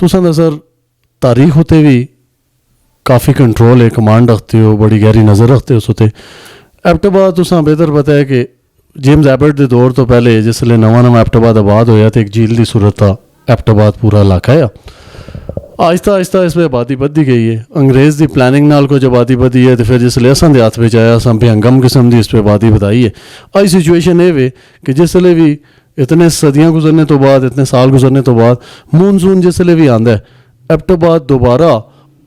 तुसां दा सर तारीख उत्ते भी काफ़ी कंट्रोल है, कमांड रखते हो, बड़ी गहरी नज़र रखते हो उस उत्ते। एबटाबाद तुसां बेहतर पता है कि जेम्स एबट के दौर तो पहले जिसले नवा नवा एबटाबाद आबाद होया तो एक झील की सूरत था एबटाबाद पूरा इलाका है। आहिस्ता आहिस्ता इस पर आबादी बधी गई है। अंग्रेज़ की प्लानिंग नाल कुछ आबादी बधी है तो फिर जिसले असां दे हत्थ विच आया असां बेहंगम किस्म की इस पर आबादी बधाई है। अज सिचुएशन ये वे कि जिसले भी इतने सदियाँ गुजरने तो बाद, इतने साल गुजरने तो बाद मूनसून जिसले भी आंदा है एबटाबाद दोबारा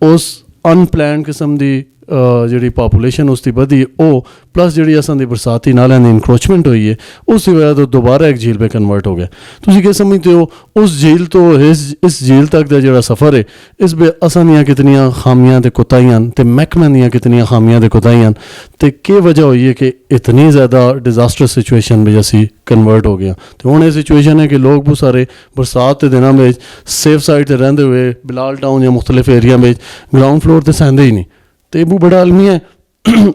उस अनप्लैंड किस्म की जी पापूलेशन उसकी बधी वो प्लस जी असां दी बरसाती नालियां की इंक्रोचमेंट हुई है उसकी वजह तो दोबारा एक झील में कन्वर्ट हो गया। तुसीं क्या समझते हो उस झील तो इस झील तक का जो सफ़र है इस में असां दियां कितनियां खामियां ते कोताहियां ते महकमे दियां कितनियां खामियां ते कोताहियां ते के वजह हुई है कि इतनी ज़्यादा डिजास्टर सिचुएशन में असी कन्वर्ट हो गया। तो हुण ये सिचुएशन है कि लोग बहुत सारे बरसात के दिनों में सेफ साइड से रहंदे हुए बिलाल टाउन या मुख्तलिफ एरिया में ग्राउंड फ्लोर पर सहंदे ही नहीं। तो ये बड़ा अलमी है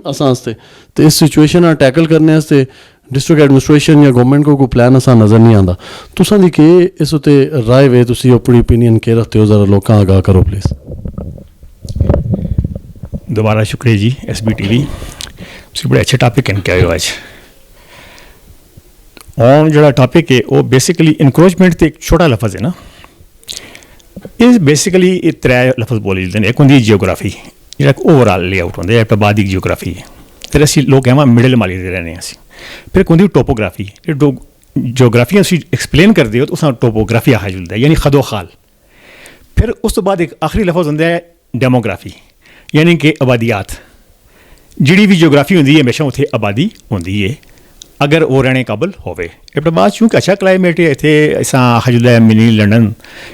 असां आस्ते। तो इस सिचुएशन टैकल करने वास्ते डिस्ट्रिक्ट एडमिनिस्ट्रेशन या गवर्नमेंट को कोई प्लान असा नज़र नहीं आता। तुसां दी के इस उत्ते राय वे, तुसीं अपनी ओपीनियन के रखते हो, ज़रा लोग आगाह करो प्लीज़। दोबारा शुक्रिया जी SBTV, तुसीं बड़े अच्छे टॉपिक इनके आए हो अज। और जो टॉपिक है वो बेसिकली इनक्रोचमेंट तो एक छोटा लफज है ना, इस बेसिकली ये त्रै लफज बोले जाते हैं। एक होंगी जियोग्राफी जो ओवरऑल लेआउट होंगे एबटाबाद की जियोग्राफी है, फिर असी लोग कहवा मिडल माली दे रहने असी। फिर एक होंगी टोपोग्राफी, जियोग्राफी असी एक्सप्लेन करते हो तो उस टोपोग्राफी आखा जुलता है यानी खदो खाल। फिर उस तो बाद एक आखिरी लफज होंदा है डेमोग्राफी यानी कि आबादियात। जी भी जियोग्राफी होंगी है हमेशा उत्थे आबादी होंगी है अगर वो रहने काबल होवे। एबटाबाद चूँकि अच्छा क्लाइमेट है, इत्थे असां आखा जुलदा है मिनी लंडन,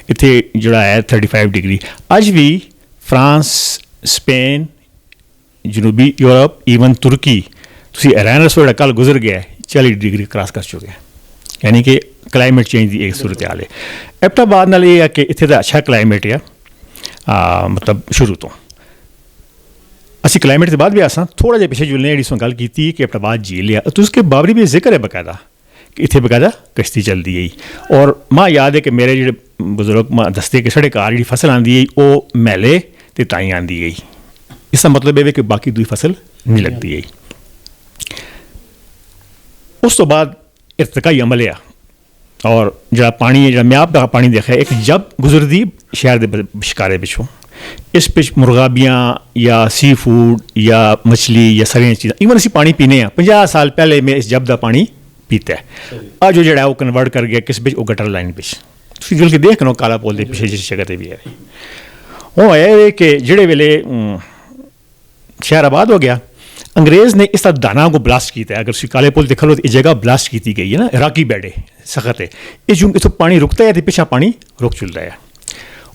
इत्थे जोड़ा है 35 डिग्री। अज भी फ्रांस, स्पेन, जनूबी यूरोप, ईवन तुर्की, तुसी ईरान रसोड़ा कल गुजर गया 40 डिग्री क्रॉस कर चुके हैं, यानी कि क्लाइमेट चेंज की एक सूरत हाल है। एबटाबाद नाल ये है कि इत्थे दा अच्छा क्लाइमेट है, मतलब शुरू तो असी क्लाइमेट के बाद भी आसां थोड़ा जिहा पिछे जुलने जी गल की कि एबटाबाद झील है तो उसके बावरी भी जिक्र है बकायदा कि इत्थे बकायदा कश्ती चलती है। और मां याद है कि मेरे जो बुजुर्ग मां दसते कि साढ़े घर जी फसल आती है वो मैले तो ताई आती गई। इसका मतलब है कि बाकी दूई फसल नहीं लगती है। उस तो बाद इर्तकाई अमल है और जो पानी है, जो म्याप का पानी देखा है, एक जब गुजरती शहर के शिकारे पिछों इस पिछ मुर्गाबियाँ या सी फूड या मछली या सारिया चीज़ा ईवन असी पानी पीने 50 साल पहले में इस जब का पानी पीता है। अज जो है वो कन्वर्ट कर गया किस पिछ, वो गटर लाइन पिछ। तुम गल के देख लो काला पोल के पिछे जिस जगह पर भी है वो है कि जेड़े वेले शहर आबाद हो गया अंग्रेज़ ने इस दाना को ब्लास्ट किया। अगर तुम काले पुल देखो तो ये जगह ब्लास्ट की गई है ना, इराकी बैडे सख्त है, ये जो इतों पानी रुकता है तो पिछा पानी रुक चुलता है।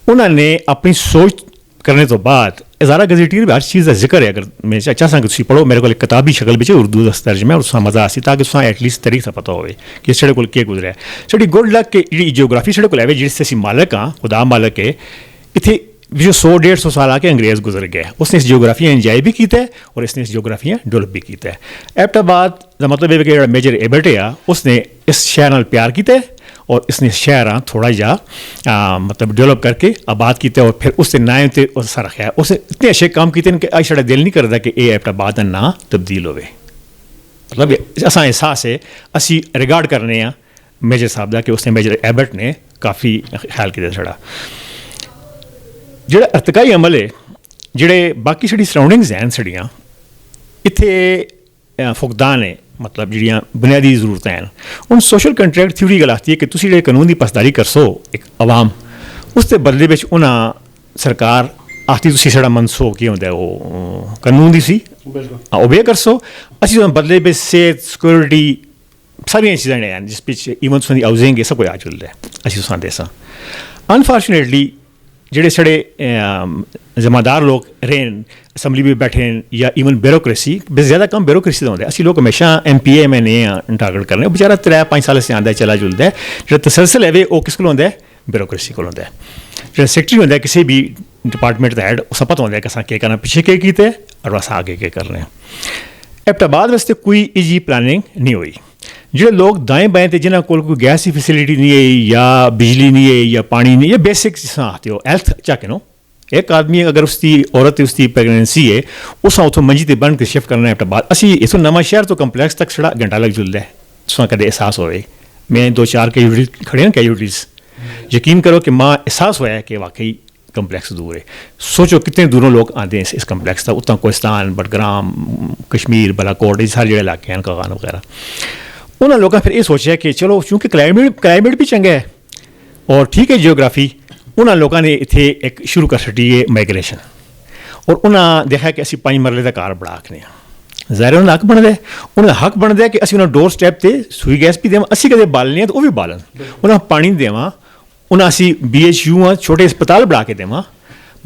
उन्होंने अपनी सोच करने तो बाद इजारा गजेटियर भी हर चीज़ का जिक्र है। अगर मैं चाह कि पढ़ो मेरे को किताबी शक्ल में उर्दू का तर्जमा और उसका मजा आसी ताकि एटलीस्ट तरीक से पता हो कि साढ़े को गुजरा है। साड़ी गुड लक कि जी जियोग्राफी साढ़े को जिससे असी मालक हाँ, खुदा मालक है। इतने जो 100-150 साल आके अंग्रेज़ गुजर गया, उसने इस जियोग्राफियाँ इंजॉय भी किया है और इसने इस जियोग्राफियाँ डेवलप भी किया है। एबटाबाद का मतलब है कि मेजर एबट है उसने इस शहर नाल प्यार किया और इसने शहर थोड़ा जा मतलब डेवलप करके आबाद किया और फिर उससे नाम से असर रखा है। उसने इतने अच्छे काम किए कि अज साढ़ा दिल नहीं करता कि ये एबटाबाद का नाम तब्दील हो। मतलब असा एहसास है असी रिगार्ड करने मेजर साहब का कि उसने मेजर एबट ने काफ़ी ख्याल किया साढ़ा जो अर्तकाई अमल है। जोड़े बाकी साड़ी सराउंडिंग्स हैं साड़ियाँ इत्थे फुकदान है, मतलब जी बुनियादी जरूरत हैं उन सोशल कंट्रैक्ट थ्योरी गल आती है कि तुम जो कानून की पासदारी करसो एक अवाम उसके बदले में उन्हें सरकार आखती तुम साड़ा मनसो कि होंगे वो कानून की सी ओबे करसो असी बदले में सेहत सिक्योरिटी सारिया चीज़ा हैं जिस पिछ ईवन तुम हाउसिंग ये सब कुछ आ चुलता है असी तुम देसा। अनफॉर्चुनेटली जेडे साढ़े जिम्मेदार लोग रहें असैम्बली में बैठे या ईवन ब्यूरोक्रेसी ज़्यादा कम ब्यूरोक्रेसी का होंगे। असी लोग हमेशा MPA MNA टारगेट करने बेचारा 3-5 साल से आता चला जुलता है। जो तसलसल है वो किस को होंगे ब्यूरोक्रेसी को होंगे। जो सैकटरी होंगे किसी भी डिपार्टमेंट का हैड उस पता होंगे कि अस करना पिछे के किए और अस आगे के कर रहे हैं। एबटाबाद वास्ते कोई इजी प्लानिंग नहीं हुई। ਜਿਹੜੇ ਲੋਕ दाएं बाएं ਤੇ ਜਿਨ੍ਹਾਂ ਕੋਲ ਕੋਈ ਗੈਸ ਦੀ ਫੈਸਿਲਿਟੀ ਨਹੀਂ ਹੈ ਜਾਂ ਬਿਜਲੀ ਨਹੀਂ ਹੈ ਜਾਂ ਪਾਣੀ ਨਹੀਂ ਹੈ ਬੇਸਿਕ ਜਿਸਾਂ ਆਤੇ ਹੋ ਹੈਲਥ ਚੱਕ नो एक आदमी अगर उसकी औरत उसकी प्रेगनेंसी है उस उतों मंजी ते बन के शिफ्ट करना है बाद असी इथों नवा शहर तो कंपलैक्स तक छड़ा घंटा लग जुलदा है तुसां कदे एहसास होवे मैं 2-4 कैजुअलिटी खड़े हैं कैजुअलिटीज यकीन करो कि मां एहसास होया है कि वाकई कंपलैक्स दूर है सोचो कितने दूरों लोग आते हैं इस कंपलैक्स तक उत्तर कोहिस्तान बडग्राम कश्मीर बालाकोट ये सारे जो इलाके हैं कागान वगैरह उन्होंने लोगों फिर ये सोचा कि चलो चूँकि क्लाइमेट भी चंगा है और ठीक है जियोग्राफी उन्होंने लोगों ने इतने एक शुरू कर छड़ी है माइग्रेशन और उन्हें देखा कि असी 5 मरले का घर बना रखने ज़ाहिर उन्हें हक बनता है उन्हें हक बनता है कि असी उन्हें डोर स्टैप से सूई गैस भी देव असी कदे बालने तो वह भी बालन उन्हें पानी देव उन्हें असी BHU छोटे अस्पताल बना के देव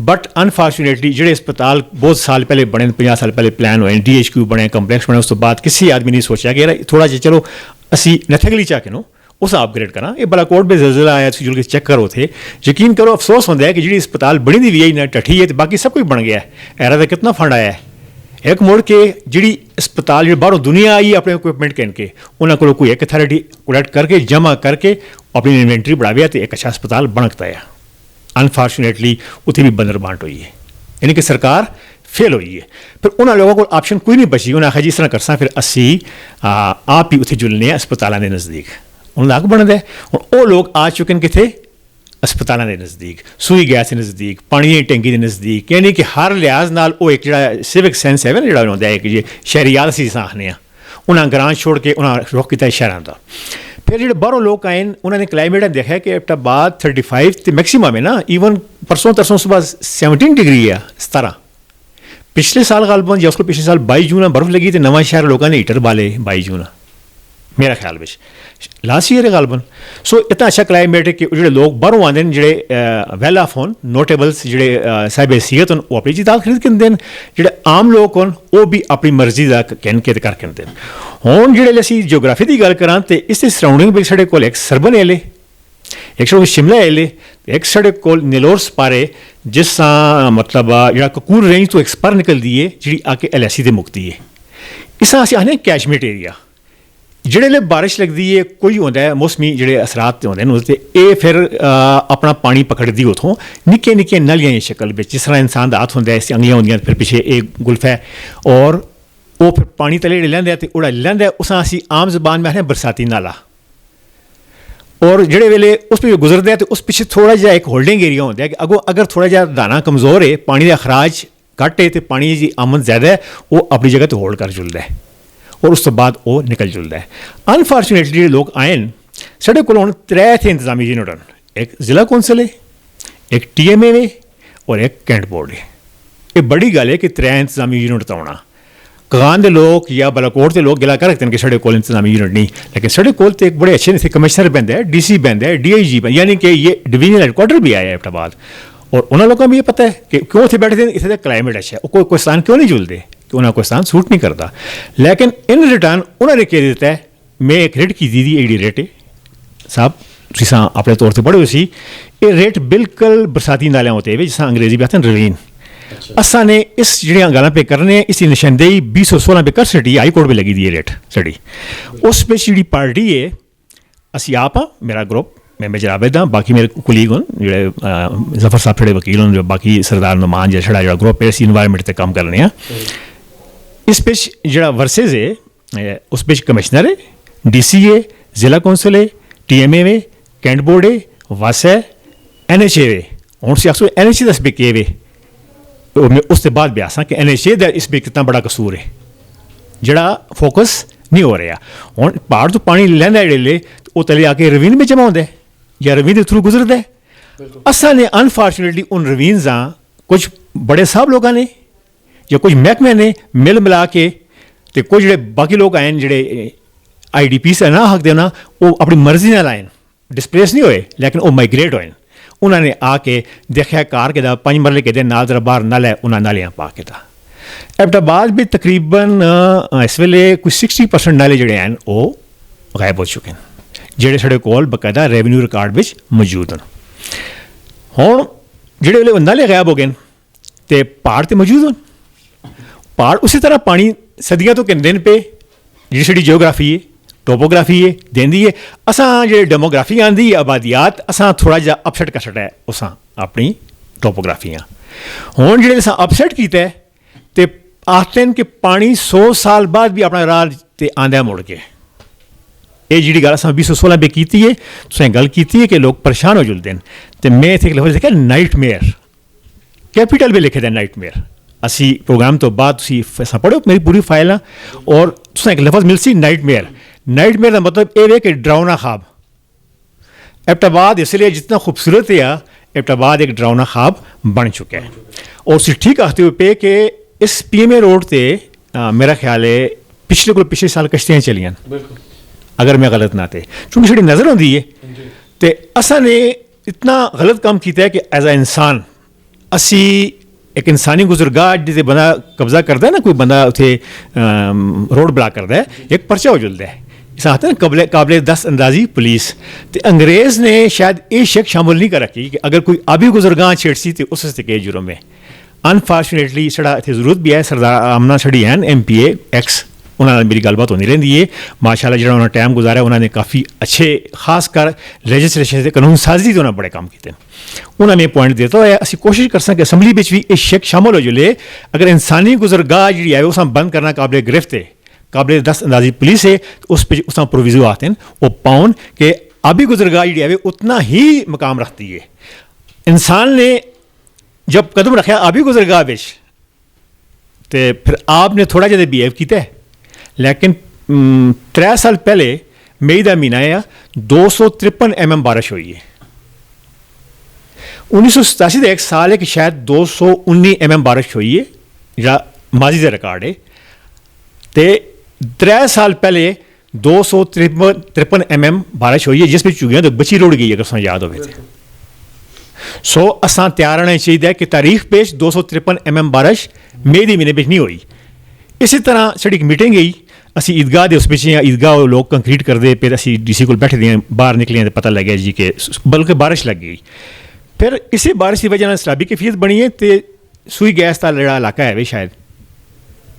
बट अनफॉर्चुनेटली जो अस्पताल बहुत साल पहले बने 50 साल पहले प्लान होए DHQ बने कंपलैक्स बने उस तो बाद किसी आदमी ने सोचा कि यार थोड़ा जिहा चलो असी नथगली चाह के नो उस अपग्रेड करा ये बालाकोट में जलजिला आया जुल के चेक करो थे यकीन करो अफसोस होता है कि जी अस्पताल बनी दी भी है ना टठी है तो बाकी सब कुछ बन गया है ऐरा तो कितना फंड आया है एक मुड़ के जी अस्पताल जो बाहरों दुनिया आई अपने इक्विपमेंट कहन के उन्होंने को कोई एक अथॉरिटी कलेक्ट करके जमा करके अपनी इन्वेंट्री बढ़ावी तो एक अच्छा अस्पताल बनता है अनफॉर्चुनेटली उत्थे भी बंदर बांट हुई है यानी कि सरकार फेल हुई है फिर उन्होंने लोगों को ऑप्शन कोई नहीं बची उन्हें आखिया जिस तरह करसा फिर असी आप ही उत्थे जुलने अस्पतालों के नज़दीक उन्हें हक बनता है हूँ वो लोग आ चुके हैं कितने अस्पतालों के नज़दीक सूई गैस के नज़दीक पानी की टैंकी के नज़दीक यानी कि हर लिहाज नाल वो एक जो सिविक सेंस है ना जो होंगे एक जी शहरियात असीं जिस आखने उन्हें ग्रां छोड़ के उन्हें रुख किया शहरों का फिर जो बाहरों लोग आए उन्होंने क्लाइमेट देखा कि एबटाबाद 35 तो मैक्सीमम है ना ईवन परसों तरसों सुबह 17 डिग्री है 17 पिछले साल गालबन या उसको पिछले साल 22 जून बर्फ लगी तो नवा शहर लोगों ने हीटर बाले 22 जून मेरा ख्याल में लास्ट ईयर है गालबन सो इतना अच्छा क्लाइमेट है कि जो लोग बाहरों आते हैं जो वैल ऑफ होन नोटेबल्स जो साहिब हैसियत होन वो अपनी जिताब खरीद के देन जो आम लोग होन वो भी अपनी मर्जी का कहन के करके देन हुण जो असीं जियोग्राफी की गल करां तो इसके सराउंडिंग भी साढ़े कोल एक सरबन एले एक साढ़े शिमला एले एक साढ़े कोल नेलोर सपारे जिस मतलब जो ककूर रेंज तो एक स्पर निकलती है जी आके LSC ते मुकती है इस असीं आखने कैचमेंट एरिया जिहड़े बारिश लगती है कोई होंदा है मौसमी जिहड़े असरात होंदे न ते ये फिर अपना पानी पकड़दी उतों निक्के निक्के नलियां की शक्ल में जिस तरह इंसान का हाथ होंदा है अंगियां होंदियां फिर पिछे एक गुल्फ है और वो फिर पानी तले लैंदा तो उड़ा लैंदा उस असीं आम जबान में आखने बरसाती नाला और जिहड़े वेले उस पर गुजरदा है तो उस पिछे थोड़ा जिहा एक होल्डिंग एरिया होंदा है कि अगों अगर थोड़ा जिहा दाना कमज़ोर है पानी का अखराज घट है तो पानी की आमद ज़्यादा है वो अपनी जगह तो होल्ड कर जुलदा है और उस तो बाद वो निकल जुलता है अनफॉर्चुनेटली जो लोग आए साढ़े को 3 थे इंतजामी यूनिट एक जिला कौंसल है एक TMA है और एक कैंट बोर्ड है ये बड़ी गल है कि 3 इंतजामी यूनिट आना कगान के लोग या बालाकोट के लोग गिला कर रखते हैं कि साढ़े को इंतजामी यूनिट नहीं लेकिन साढ़े को एक बड़े अच्छे थे कमिश्नर बनता है DC बनता है DIG बनता यानी कि ये डिवीजनल हेडक्वार्टर भी आया है एबटाबाद और उन्होंने लोगों को भी ये पता है कि क्यों इतने बैठे थे इतने क्लाइमेट अच्छा है कोई स्थान क्यों नहीं जुलते कि उन्हें कोई स्थान सूट नहीं करता लेकिन इन रिटर्न उन्होंने कह दिता है मैं एक रेट की दी एडी रेट है साहब तुसीं अपने तौर पर पढ़ो सी ये रेट बिल्कुल बरसाती नालियां होते हुए जिस अंग्रेजी में आते हैं रवीन असा ने इस जड़ियाँ गल्लां पे करने इसकी निशानदेही 2016 पे कर छड़ी हाई कोर्ट में लगी दी है रेट छड़ी उस पे जी पार्टी है असी आप हाँ मेरा ग्रुप मैं मेजर आबिद हाँ बाकी मेरे कुलीग होन जो जफर साहब थोड़े वकील होन जो बाकी सरदार नुमान जो छड़ा जो ग्रुप है इस इन्वायरमेंट पर काम करने हैं इस पे जो वर्सेज है उस पे कमिश्नर है DC है जिला कौंसल है TMA है कैंट बोर्ड है वस है NHA है हूँ से आखो NHA दस पे के वे मैं उसके बाद भी आसा कि NHA का इस पे कितना बड़ा कसूर है जड़ा फोकस नहीं हो रहा हूँ पहाड़ तो पानी लैंदा जेल्ले वो तले आके रवीन में जमा होंदा है या रवीन के थ्रू गुजरता है असा ने अनफॉर्चुनेटली उन रवीन कुछ बड़े साहब लोगों ने या कुछ महकमे ने मिल मिला के तो कुछ जो बाकी लोग आए जोड़े IDP से ना हक देना वो अपनी मर्जी ना लाए डिस्प्लेस नहीं होए लेकिन वो माइग्रेट होए उन्होंने आके देखा कार के 5 मरले के नाल जरा बाहर नल है उन्हें नालियाँ पा के एबटाबाद भी तकरीबन इस वेले कोई 60% नाले जोड़े हैं वो गायब हो चुके हैं जोड़े साढ़े कोल बकायदा रेवन्यू रिकॉर्ड में मौजूद हैं हूँ जोड़े वेले नाले गायब हो गए तो पहाड़ तो मौजूद हैं पहाड़ उसी तरह पानी सदियाँ तो कहते हैं पे जी साड़ी जियोग्राफी है टोपोग्राफी है देंदी है असां जे डेमोग्राफी आंदी है आबादियात असां थोड़ा जिहा अपसेट कर छड़ा है उसां अपनी टोपोग्राफियां हुण जेह्ड़े असां अपसेट कीता है ते आखते हैं कि पानी 100 साल बाद भी अपना राह ते आंदा मुड़ के ये जी गल असां 2016 में की है तुसें गल की है कि लोग परेशान हो जुलते हैं तो मैं इत्थे एक लफ्ज़ लिखा नाइटमेयर कैपिटल में लिखे दा नाइटमेयर असी प्रोग्राम तो बाद तुसी असां पढ़ो मेरी पूरी फाइल आ और तुसें एक लफ्ज़ मिलसी नाइटमेयर का मतलब ये है कि डरावना ख्वाब एबटाबाद इसलिए जितना खूबसूरत है एबटाबाद एक डरावना ख्वाब बन चुका है और उसी ठीक आखते हुए पे कि इस PMA रोड से मेरा ख्याल है पिछले साल कश्तियाँ चलियां अगर मैं गलत ना थे क्योंकि साड़ी नज़र आती है तो असा ने इतना गलत काम किया है कि एज अ इंसान असी एक इंसानी गुजरगाह जिसे बंदा कब्जा करता है ना कोई बंदा उसे रोड ब्लॉक करता है एक पर्चा हो जुलता है इस आते हैं काबिल दस्त अंदाजी पुलिस तो अंग्रेज़ ने शायद ये शक शामिल नहीं कर रखी कि अगर कोई आबी गुजरगाह छेड़सी तो उस के जुर्म है अनफॉर्चुनेटली साढ़ा इतनी जरूरत भी है सरदार आमना साड़ी हैं MPA एक्स उन्होंने मेरी गलबात होती रहती है माशाल्लाह जो उन्होंने टाइम गुजारा उन्होंने काफ़ी अच्छे खासकर लेजिस्लेशन से कानून साजी से उन्होंने बड़े काम किए उन्होंने पॉइंट देता है असी कोशिश कर सकें असम्बली में भी इस शेक शामिल हो जुले अगर इंसानी गुजरगाह जी है उस बंद करना काबिल गिरफ्त है काबिल दस्त अंदाजी पुलिस है उस पर उस प्रोविजो आते हैं वो पाउन के आबी गुजरगाह जी है उतना ही मकाम रखती है इंसान ने जब कदम रखा आबी गुजरगाह बिच तो फिर आपने थोड़ा जहा बिहेव किया है लेकिन 3 साल पहले मई का महीना है 253 mm बारिश हुई है 1987 का एक साल है कि शायद 219 mm बारिश हुई है या माजी का रिकॉर्ड है तो 3 साल पहले 253 mm बारिश हुई है जिसमें चुगियां तो बची रुड़ गई अगर याद हो सो असां तैयार रहना चाहिए कि तारीख पेश 253 mm बारिश मई के महीने में नहीं हुई इसी तरह साड़ी एक मीटिंग गई असी ईदगाह के उस पिछे ईदगाह लोग कंक्रीट करते फिर असी DC को बैठे दिए बाहर निकले तो पता लग गया जी कि बल्कि बारिश लग गई फिर इसी बारिश की वजह शराबी कैफियत बनी है तो सुई गैस का जो इलाका है शायद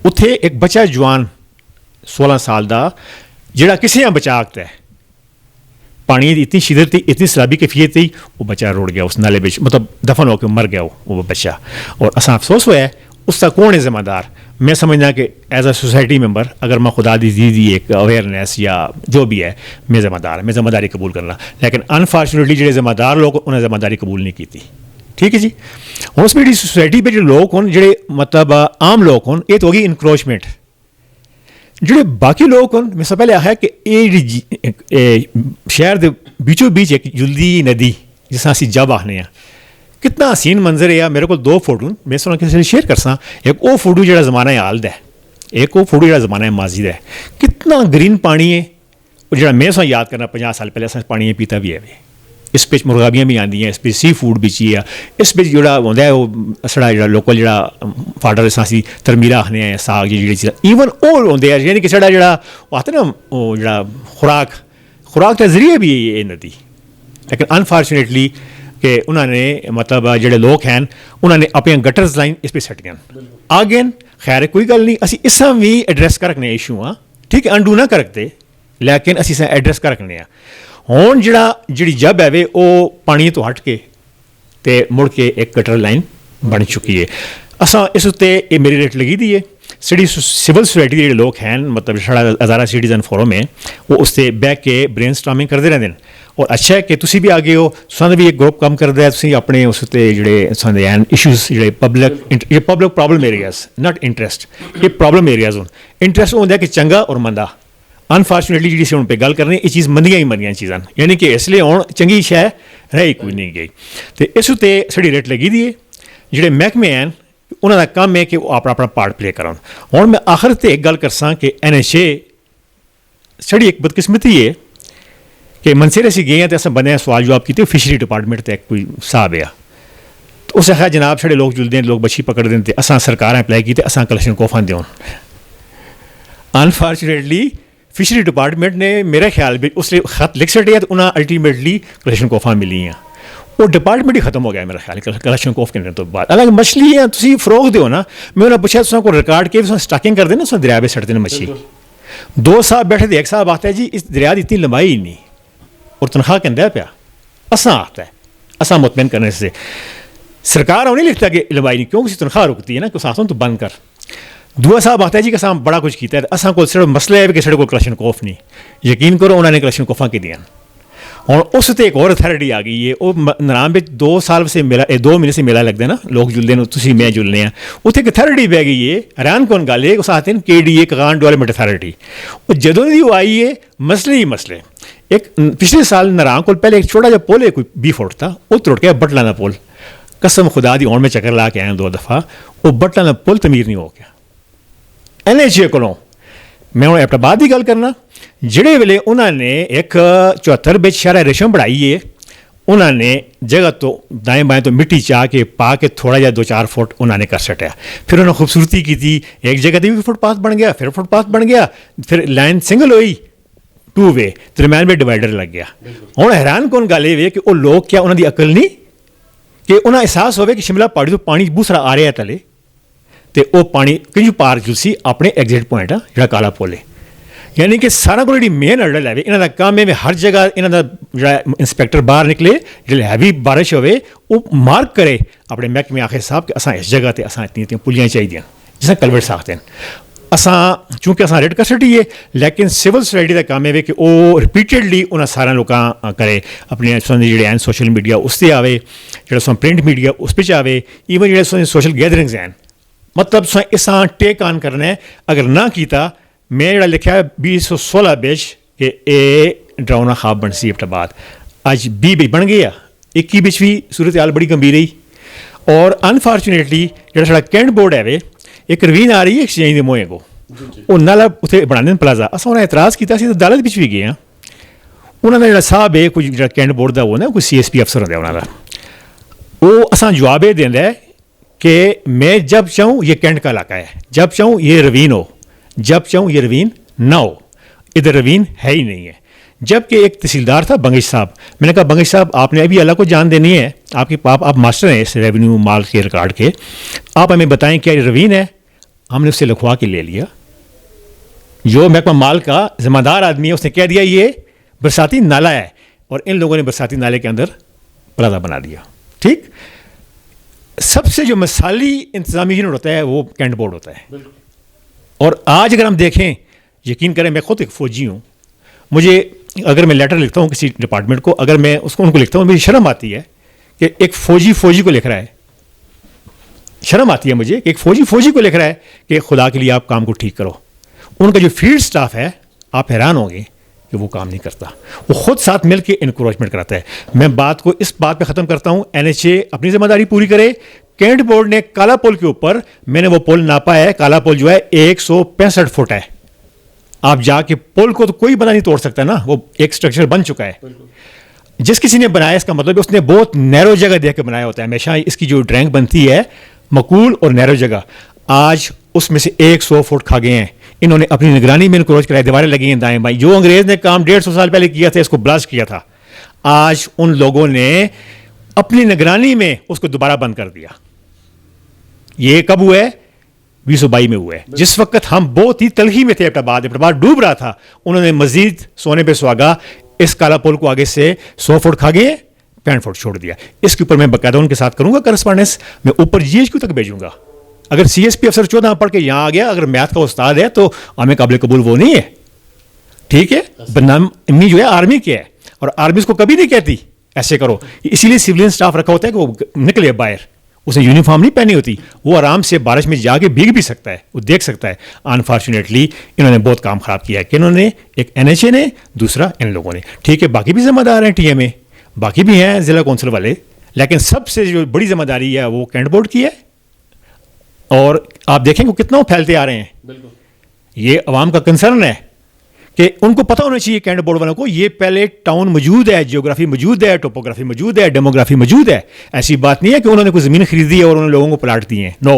उत्थे एक बच्चा जवान 16 साल का जोड़ा किसी बचा है पानी की इतनी शिदत थी इतनी शराबी कैफियत थी वो बच्चा रुड़ गया उस नाले में मतलब दफन होकर मर गया वो बच्चा और असा अफसोस हुआ है उसका कौन है जिम्मेदार मैं समझना कि एज अ सोसाइटी मेंबर अगर मैं खुदा दी एक अवेयरनेस या जो भी है मैं जिम्मेदारी कबूल करना लेकिन अनफॉर्चुनेटली जो जिम्मेदार लोग उन्हें जिम्मेदारी कबूल नहीं की ठीक है जी उसमें सोसाइटी पे जो लोग हों जो मतलब आम लोग हों ये तो होगी इंक्रोचमेंट जो बाकी लोग हों मैं सब पहले आखिया कि शहर के बीचों बीच एक जुलदी नदी जिस असी जब आखने कितना हसीन मंजर है मेरे को 2 फोटो मैं सुना किसी शेयर कर सा एक वो फोटो जो जमाना है हाल दा एक वो फोटो जो जमाना है माजी का कितना ग्रीन पानी है जो मैं सुना याद करना 50 साल पहले अस पानी पीता भी है इस पे मुर्गाबियाँ भी आदि इस पे सी फूड भी चाहिए इस पे जो होंगे वो साढ़ा जो लोकल जो फाडर असी तरमीरा आखने साग जी चीज़ ईवन वो होंगे यानी कि साढ़ा जो आते ना वो जो खुराक के जरिए भी ये नदी लेकिन अनफॉर्चुनेटली कि उन्होंने मतलब जोड़े लोग हैं उन्होंने अपन गटर्स लाइन इस पर सटियां आगे खैर कोई गल नहीं असी इसा भी एड्रैस कर रखने इशू हाँ ठीक है अंडू ना करते लेकिन असी इसा एड्रैस कर रखने हुण जी जब है वो पानी तो हट के ते मुड़ के एक गटर लाइन बन चुकी है असा इस उत्ते ये मेरी रेट लगी दी है साड़ी सिविल सोसाइटी के लोग हैं मतलब साढ़ा हज़ारा सिटीजन फोरम है वो उससे बैठ के ब्रेन स्टॉर्मिंग करते रहते हैं और अच्छा है कि तुसी भी आगे हो सानू भी एक ग्रुप काम करता है तुसी अपने उस उत्ते जिहड़े सानू हैं इशूज़ जिहड़े public problem areas not interest ये प्रॉब्लम एरियाज होन इंटरस्ट होंदा है कि चंगा और मंदा अनफॉर्चुनेटली जी हम पे गल करनी ये चीज़ मंदियां ही मंदियां चीज़ां यानी कि इसलिए हुण चंगी शै रही कोई नहीं गई तो इस उत्ते साड़ी रेट लगी दी है जिहड़े महकमे हैं उन्होंने काम है कि वो अपना अपना पार्ट प्ले करान हुण मैं आखिर ते एक गल करसा कि NHA साड़ी एक बदकिस्मती है कि मनसेरे असीं गए हैं तो असें बने सवाल जवाब किए फिशरी डिपार्टमेंट ते कोई साहब है तो उस आखिया जनाब साढ़े लोग जुलते हैं लोग बच्छी पकड़ते हैं तो असां सरकारें अप्लाई की असां कलेक्शन कोफा देन अनफॉर्चुनेटली फिशरी डिपार्टमेंट ने मेरे ख्याल में उसने खत लिख छड़े तो उन्हें अल्टीमेटली कलेक्शन कोफा मिली हैं वो डिपार्टमेंट ही खत्म हो गया मेरा ख्याल कलेक्शन कोफ करने तो बाद अलग मछली है तुम फरोग दो ना मैं उन्हें पूछा तुम को रिकॉर्ड के स्टाकिंग करते ना दरिया में सड़ते हैं मच्छी दो साहब बैठे थे, एक साहब आता है जी इस दरिया की इतनी लंबाई ही नहीं और तनख्वाह कहता पिया असा आता है, असा मुतमैन करने से सरकार नहीं लिखता कि लंबाई नहीं, क्योंकि तनख्वाह रुकती है ना, कि सासों तो बंद कर। दूआ साहब आता है जी कि असा बड़ा कुछ किया है, असा को सिर्फ मसला है कि साढ़े को कलेक्शन कोफ नहीं, यकीन करो उन्होंने कलेक्शन कोफा की दियाँ। और उस ते एक और अथॉरिटी आ गई है, वो नाम में 2 साल से मेला 2 महीने से मेला लगता है ना, लोग जुलते हैं, तुम मैं जुलने हैं, उत्थे एक अथॉरिटी बह गई है, हैरान कौन गल है, उस आते हैं KDA कागान डेवलपमेंट अथॉरिटी। वो जदों दी वो आई है मसले ही मसले। एक पिछले साल नारां को पहले एक छोटा जहा पुल है, कोई 20 फुट था, वो त्रुट गया बटला का पुल, कसम खुदा दी, हुण मैं चक्कर ला के आया 2 दफ़ा, वो बटला का पुल तमीर नहीं हो गया। NHA कोलों मैं हूँ एबटाबाद की गल करना, जिहड़े वेले उन्होंने एक 74 ਵਿੱਚ शहर रेशम बढ़ाई है, उन्होंने जगह तो दाएं बाएं तो मिट्टी चाह के पा के थोड़ा जहा 2-4 फुट उन्होंने कर सटिया, फिर उन्होंने खूबसूरती की थी, एक जगह भी फुटपाथ बन गया, फिर फुटपाथ बन गया, फिर लाइन सिंगल हुई 2 वे, दरम्यान में डिवाइडर लग गया। हुण हैरान कौन गल ये कि वो लोग क्या उन्होंने अकल नहीं कि उन्हें एहसास होवे कि शिमला पहाड़ी तो पानी बूसरा आ रहा है थले, तो वह पानी किंजू पार जुलसी अपने एग्जिट पॉइंट आ जो काला पुल है। यानी कि सारा को जी मेन अडल है, इन्हों का काम है हर जगह इन्हों का इंस्पैक्टर बाहर निकले, जो हैवी बारिश हो वो मार्क करे अपने महकमे आखिर साहब कि असा इस जगह पर असा इतनी पुलियाँ चाहिए, जिस कलवर्ट्स आखते हैं। असा चूँकि असा रेड कस्टडी है, लेकिन सिविल सोसाइटी का काम है कि वो रिपीटेडली उन्होंने सारे लोगों करे, अपने जो सोशल मीडिया उस पर आए, जो प्रिंट मीडिया उस पर आए, ईवन जो सोशल गैदरिंग्स हैं, मतलब इस टेक ऑन करना है। अगर ना किया मैं जो लिखा है 2016 बिच कि ये डरावना खाब बन सी एबटाबाद, अज 20 बन गया, 21 बिच भी सूरत हाल बड़ी गंभीर रही। और अनफॉर्चुनेटली जो सा कैंट बोर्ड है वे एक रवीन आ रही है एक्सचेंज के मोहे को, वो नाला उत्थे बनाने प्लाजा, अस उन्हें एतराज़ किया, अदालत भी गए हैं। उन्होंने जो साहब है कोई जो कैंट बोर्ड का वो ना कोई CSP अफसर होंगे उन्होंने, वो असा जवाब ये देंदा है कि मैं जब चाहूँ ये कैंट का इलाका है, जब चाहूँ ये रवीन हो, जब चाहूँ ये रवीन ना हो, इधर रवीन है ही नहीं है। जबकि एक तहसीलदार था बंगिश साहब, मैंने कहा बंगिश साहब आपने अभी अल्लाह को जान देनी है, आपके आप मास्टर हैं इस रेवेन्यू माल के रिकॉर्ड के, आप हमें बताएं क्या ये रवीन है। हमने उससे लिखवा के ले लिया, जो महकमा माल का जिम्मेदार आदमी है उसने कह दिया ये बरसाती नाला है, और इन लोगों ने बरसाती नाले के अंदर प्लाजा बना दिया। ठीक, सबसे जो मिसाली इंतजामी यूनिट होता है वो कैंट बोर्ड होता है। और आज अगर हम देखें, यकीन करें मैं खुद एक फ़ौजी हूँ, मुझे अगर मैं लेटर लिखता हूँ किसी डिपार्टमेंट को, अगर मैं उनको लिखता हूँ, मुझे शर्म आती है कि एक फ़ौजी को लिख रहा है, शर्म आती है मुझे कि एक फ़ौजी को लिख रहा है कि खुदा के लिए आप काम को ठीक करो। उनका जो फील्ड स्टाफ है, आप हैरान होंगे कि वो काम नहीं करता, वो खुद साथ मिल के इनक्रोचमेंट कराता है। मैं बात को इस बात पे ख़त्म करता हूँ, NHA अपनी जिम्मेदारी पूरी करे। कैंट बोर्ड ने काला पुल के ऊपर, मैंने वो पुल नापा है, काला पुल जो है 165 फुट है। आप जाके पुल को तो कोई बंदा नहीं तोड़ सकता ना, वो एक स्ट्रक्चर बन चुका है। जिस किसी ने बनाया इसका मतलब उसने बहुत नैरो जगह देख के बनाया होता है। हमेशा इसकी जो ड्रैंक बनती है मकूल और नैरो जगह, आज उसमें से 100 फुट खा गए हैं। इन्होंने अपनी निगरानी में इनक्रोच कराया, दीवारें लगी हैं दाएं बाएं। जो अंग्रेज ने काम 150 साल पहले किया था, इसको ब्लास्ट किया था, आज उन लोगों ने अपनी निगरानी में उसको दोबारा बंद कर दिया। ये कब हुआ है? 2022 में हुआ है, जिस वक्त हम बहुत ही तलखी में थे। एबटाबाद डूब रहा था, उन्होंने मजीद सोने पे सुहागा इस काला पुल को आगे से 100 फुट खा गए, 65 फुट छोड़ दिया। इसके ऊपर मैं बाकायदा उनके साथ करूंगा करस्पॉन्डेंस, मैं ऊपर GHQ तक भेजूंगा। अगर CSP अफसर 14 पढ़ के यहाँ आ गया, अगर मैथ का उस्ताद है तो हमें काबिल कबूल वो नहीं है। ठीक है, बदनाम इमनी जो है आर्मी की है, और आर्मी उसको कभी नहीं कहती ऐसे करो। इसीलिए सिविलियन स्टाफ रखा होता है कि वो निकले बाहर, उसे यूनिफॉर्म नहीं पहनी होती, वो आराम से बारिश में जाके भीग भी सकता है, वो देख सकता है। अनफॉर्चुनेटली इन्होंने बहुत काम खराब किया है कि इन्होंने, एक NHA ने, दूसरा इन लोगों ने। ठीक है, बाकी भी जिम्मेदार हैं TMA, बाकी भी हैं जिला कौंसिल वाले, लेकिन सबसे जो बड़ी जिम्मेदारी है वो कैंट बोर्ड की है। और आप देखेंगे कितना वो फैलते आ रहे हैं। ये अवाम का कंसर्न है कि उनको पता होना चाहिए कैंट बोर्ड वालों को, ये पहले टाउन मौजूद है, जियोग्राफी मौजूद है, टोपोग्राफी मौजूद है, डेमोग्राफी मौजूद है। ऐसी बात नहीं है कि उन्होंने कोई ज़मीन खरीदी है और उन्होंने लोगों को प्लाट दिए हैं। नो,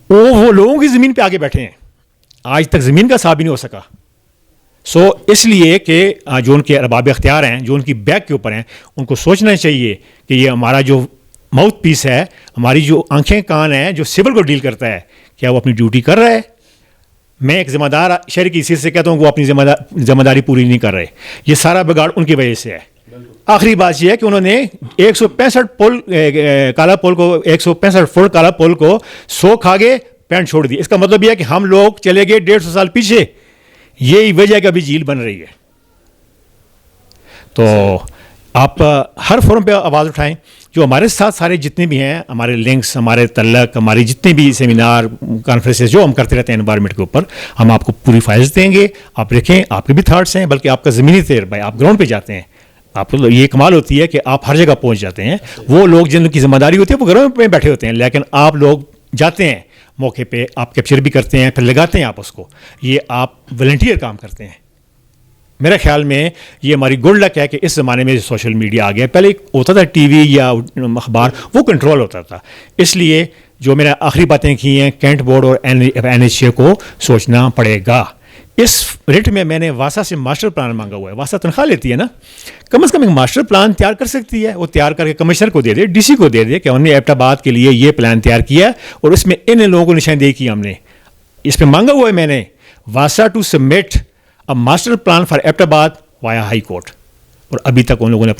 वो लोगों की ज़मीन पे आगे बैठे हैं, आज तक ज़मीन का हिसाब ही नहीं हो सका। सो इसलिए कि जो उनके अरबाब अख्तियार हैं, जो उनकी बैक के ऊपर हैं, उनको सोचना चाहिए कि ये हमारा जो माउथ पीस है, हमारी जो आंखें कान है, जो सिविल को डील करता है, क्या वो अपनी ड्यूटी कर रहा है? मैं एक जिम्मेदार शहर की हैसियत से कहता हूँ वो अपनी जिम्मेदारी पूरी नहीं कर रहे। ये सारा बिगाड़ उनकी वजह से है। आखिरी बात यह है कि उन्होंने 165 पुल काला पुल को 165 फुट काला पुल को 100 खा गए, पैंट छोड़ दी। इसका मतलब यह है कि हम लोग चले गए 150 साल पीछे। यही वजह है कि अभी झील बन रही है। तो आप हर फोरम पे आवाज़ उठाएं। जो हमारे साथ सारे जितने भी हैं, हमारे लिंक्स, हमारे तल्लक, हमारे जितने भी सेमिनार कॉन्फ्रेंसेस जो हम करते रहते हैं एनवायरनमेंट के ऊपर, हम आपको पूरी फाइल्स देंगे। आप देखें, आपके भी थाट्स हैं, बल्कि आपका ज़मीनी तजर्बा है, आप ग्राउंड पे जाते हैं। आपको ये कमाल होती है कि आप हर जगह पहुंच जाते हैं। वो लोग जिनकी जिम्मेदारी होती है वो घरों में बैठे होते हैं, लेकिन आप लोग जाते हैं मौके पे, आप कैप्चर भी करते हैं, फिर लगाते हैं आप उसको। ये आप वॉलंटियर काम करते हैं। मेरे ख्याल में ये हमारी गुड लक है कि इस ज़माने में सोशल मीडिया आ गया। पहले एक होता था टीवी या अखबार, वो कंट्रोल होता था। इसलिए जो मैंने आखिरी बातें की हैं, कैंट बोर्ड और NHA को सोचना पड़ेगा। इस रेट में मैंने वासा से मास्टर प्लान मांगा हुआ है। वासा तनख्वाह लेती है ना, कम से कम एक मास्टर प्लान तैयार कर सकती है। वो तैयार करके कमिश्नर को दे दे, DC को दे दे कि हमने एबटाबाद के लिए ये प्लान तैयार किया और इसमें इन लोगों को निशानदेही की हमने। इस पर मांगा हुआ है मैंने वासा to submit a master plan for Abbottabad via high court, और अभी तक उन लोगों ने अपना